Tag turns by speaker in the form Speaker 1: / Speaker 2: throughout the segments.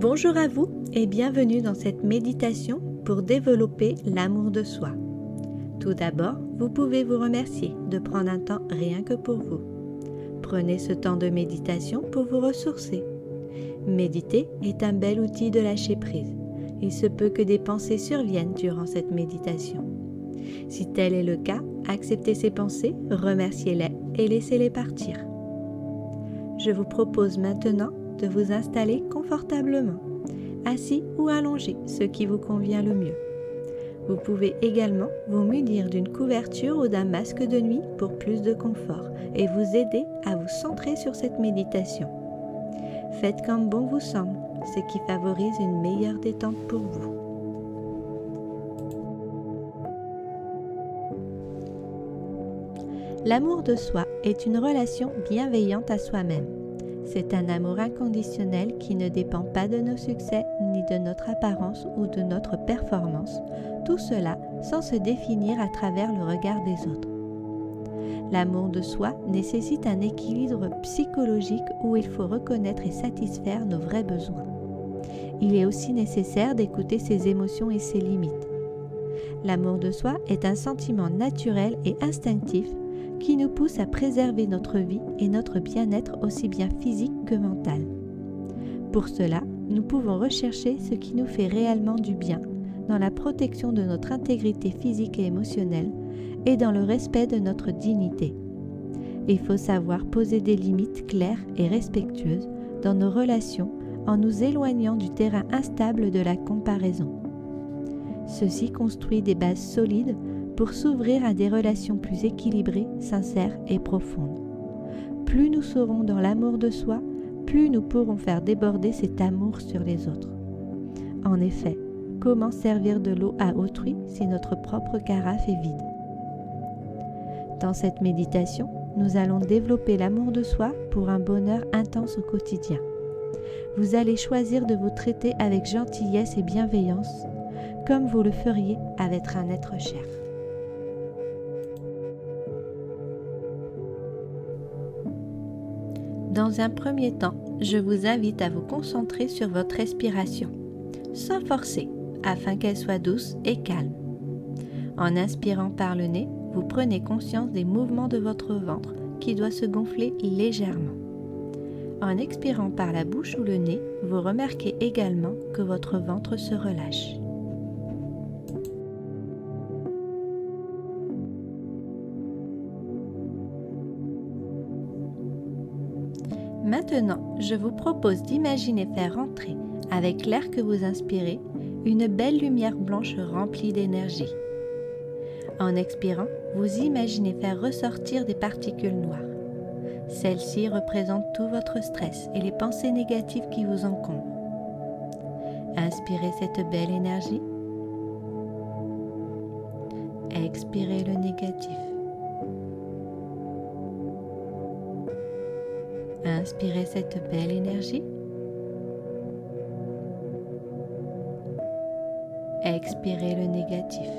Speaker 1: Bonjour à vous et bienvenue dans cette méditation pour développer l'amour de soi. Tout d'abord, vous pouvez vous remercier de prendre un temps rien que pour vous. Prenez ce temps de méditation pour vous ressourcer. Méditer est un bel outil de lâcher prise. Il se peut que des pensées surviennent durant cette méditation. Si tel est le cas, acceptez ces pensées, remerciez-les et laissez-les partir. Je vous propose maintenant de vous installer confortablement, assis ou allongé, ce qui vous convient le mieux. Vous pouvez également vous munir d'une couverture ou d'un masque de nuit pour plus de confort et vous aider à vous centrer sur cette méditation. Faites comme bon vous semble, ce qui favorise une meilleure détente pour vous. L'amour de soi est une relation bienveillante à soi-même. C'est un amour inconditionnel qui ne dépend pas de nos succès, ni de notre apparence ou de notre performance, tout cela sans se définir à travers le regard des autres. L'amour de soi nécessite un équilibre psychologique où il faut reconnaître et satisfaire nos vrais besoins. Il est aussi nécessaire d'écouter ses émotions et ses limites. L'amour de soi est un sentiment naturel et instinctif qui nous pousse à préserver notre vie et notre bien-être aussi bien physique que mental. Pour cela, nous pouvons rechercher ce qui nous fait réellement du bien, dans la protection de notre intégrité physique et émotionnelle et dans le respect de notre dignité. Il faut savoir poser des limites claires et respectueuses dans nos relations en nous éloignant du terrain instable de la comparaison. Ceci construit des bases solides pour s'ouvrir à des relations plus équilibrées, sincères et profondes. Plus nous serons dans l'amour de soi, plus nous pourrons faire déborder cet amour sur les autres. En effet, comment servir de l'eau à autrui si notre propre carafe est vide ? Dans cette méditation, nous allons développer l'amour de soi pour un bonheur intense au quotidien. Vous allez choisir de vous traiter avec gentillesse et bienveillance, comme vous le feriez avec un être cher. Dans un premier temps, je vous invite à vous concentrer sur votre respiration, sans forcer, afin qu'elle soit douce et calme. En inspirant par le nez, vous prenez conscience des mouvements de votre ventre qui doit se gonfler légèrement. En expirant par la bouche ou le nez, vous remarquez également que votre ventre se relâche. Maintenant, je vous propose d'imaginer faire rentrer, avec l'air que vous inspirez, une belle lumière blanche remplie d'énergie. En expirant, vous imaginez faire ressortir des particules noires. Celles-ci représentent tout votre stress et les pensées négatives qui vous encombrent. Inspirez cette belle énergie. Expirez le négatif. Inspirez cette belle énergie. Expirez le négatif.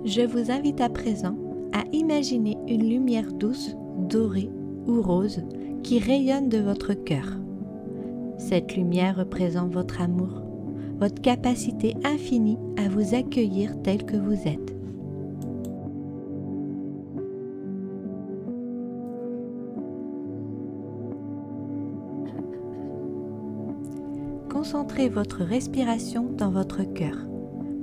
Speaker 1: Je vous invite à présent à imaginer une lumière douce, dorée ou rose qui rayonne de votre cœur. Cette lumière représente votre amour, votre capacité infinie à vous accueillir tel que vous êtes. Concentrez votre respiration dans votre cœur.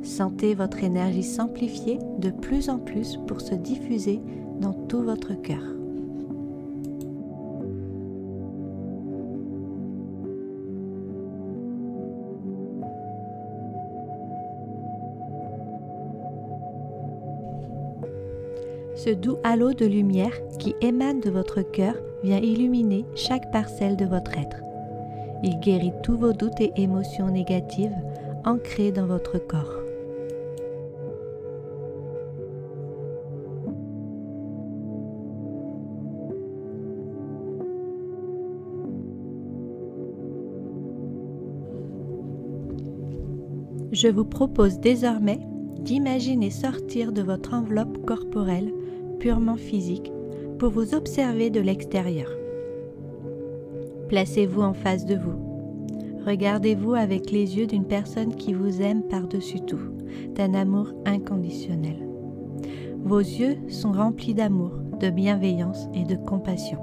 Speaker 1: Sentez votre énergie s'amplifier de plus en plus pour se diffuser dans tout votre cœur. Ce doux halo de lumière qui émane de votre cœur vient illuminer chaque parcelle de votre être. Il guérit tous vos doutes et émotions négatives ancrées dans votre corps. Je vous propose désormais d'imaginer sortir de votre enveloppe corporelle purement physique pour vous observer de l'extérieur. Placez-vous en face de vous. Regardez-vous avec les yeux d'une personne qui vous aime par-dessus tout, d'un amour inconditionnel. Vos yeux sont remplis d'amour, de bienveillance et de compassion.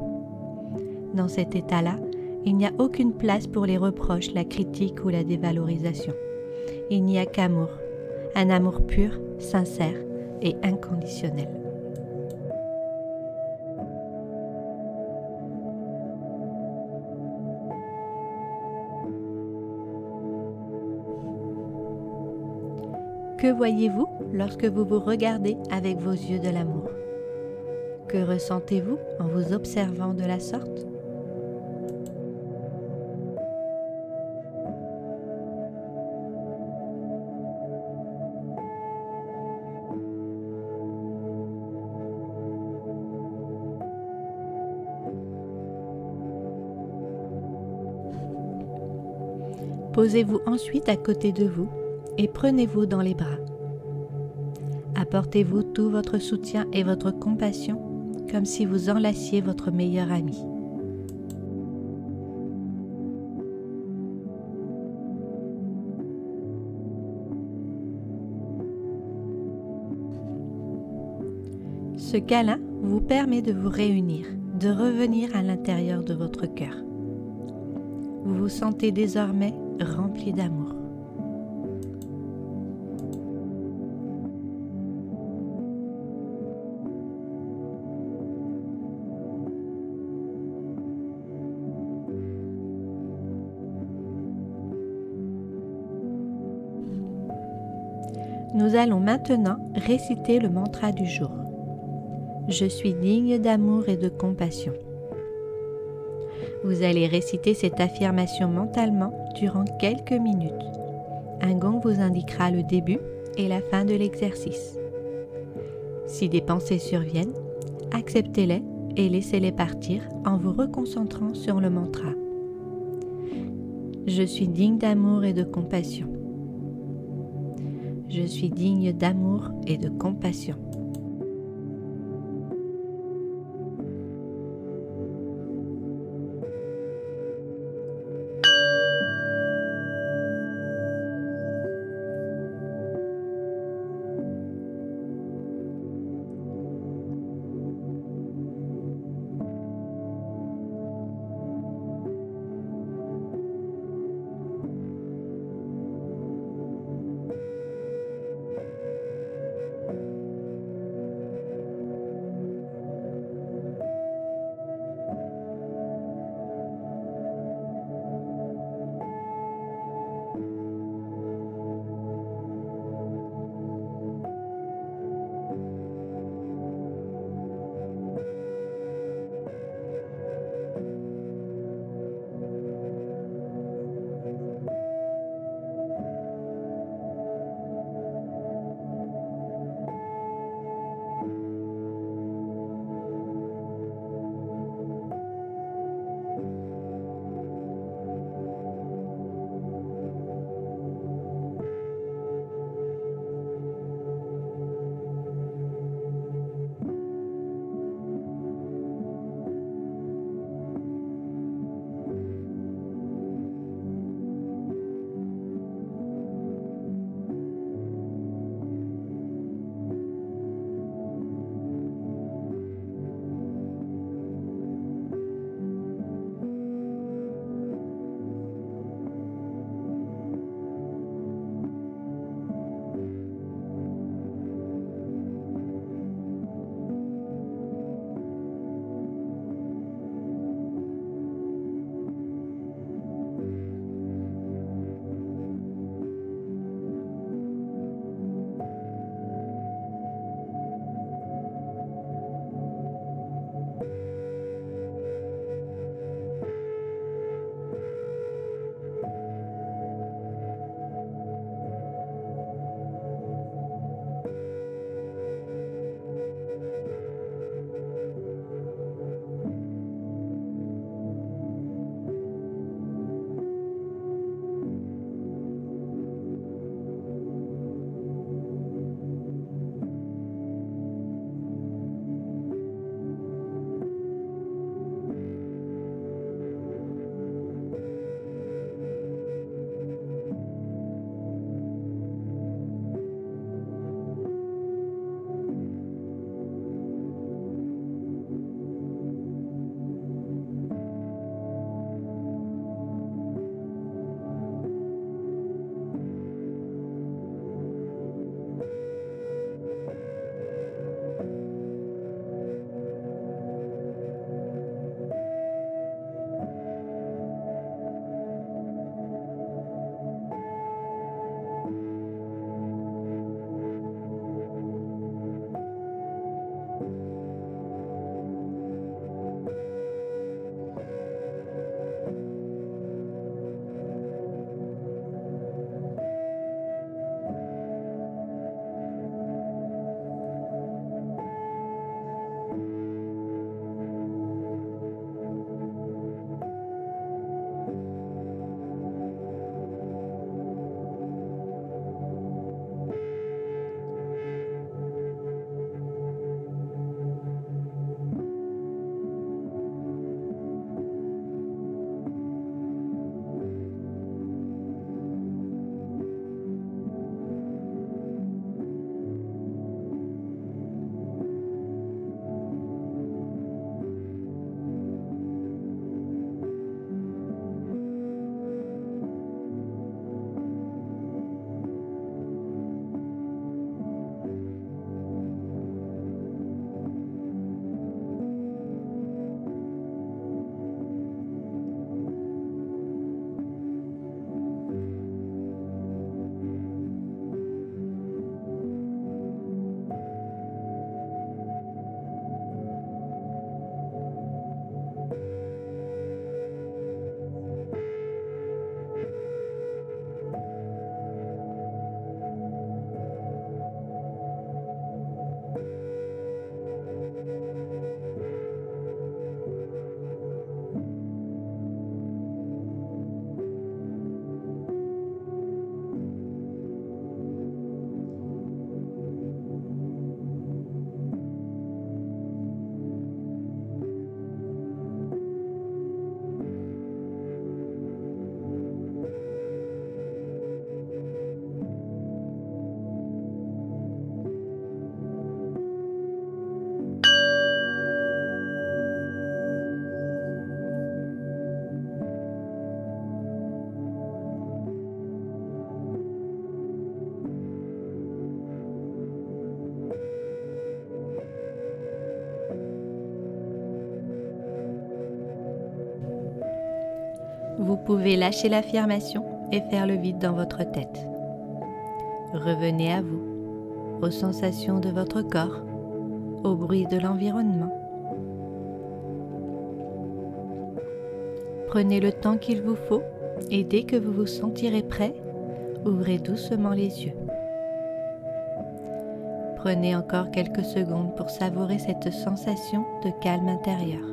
Speaker 1: Dans cet état-là, il n'y a aucune place pour les reproches, la critique ou la dévalorisation. Il n'y a qu'amour, un amour pur, sincère et inconditionnel. Que voyez-vous lorsque vous vous regardez avec vos yeux de l'amour? Que ressentez-vous en vous observant de la sorte? Posez-vous ensuite à côté de vous et prenez-vous dans les bras. Apportez-vous tout votre soutien et votre compassion comme si vous enlaciez votre meilleur ami. Ce câlin vous permet de vous réunir, de revenir à l'intérieur de votre cœur. Vous vous sentez désormais rempli d'amour. Nous allons maintenant réciter le mantra du jour. Je suis digne d'amour et de compassion. Vous allez réciter cette affirmation mentalement durant quelques minutes. Un gong vous indiquera le début et la fin de l'exercice. Si des pensées surviennent, acceptez-les et laissez-les partir en vous reconcentrant sur le mantra. Je suis digne d'amour et de compassion. Je suis digne d'amour et de compassion. Vous pouvez lâcher l'affirmation et faire le vide dans votre tête. Revenez à vous, aux sensations de votre corps, au bruit de l'environnement. Prenez le temps qu'il vous faut et dès que vous vous sentirez prêt, ouvrez doucement les yeux. Prenez encore quelques secondes pour savourer cette sensation de calme intérieur.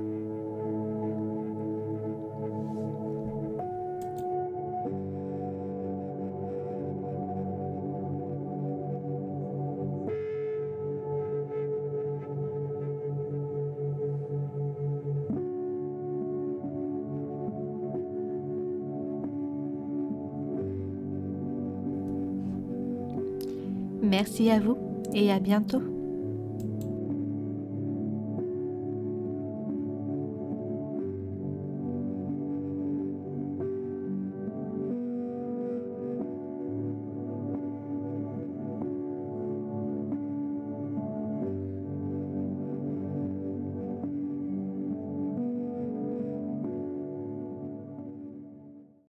Speaker 1: Merci à vous et à bientôt.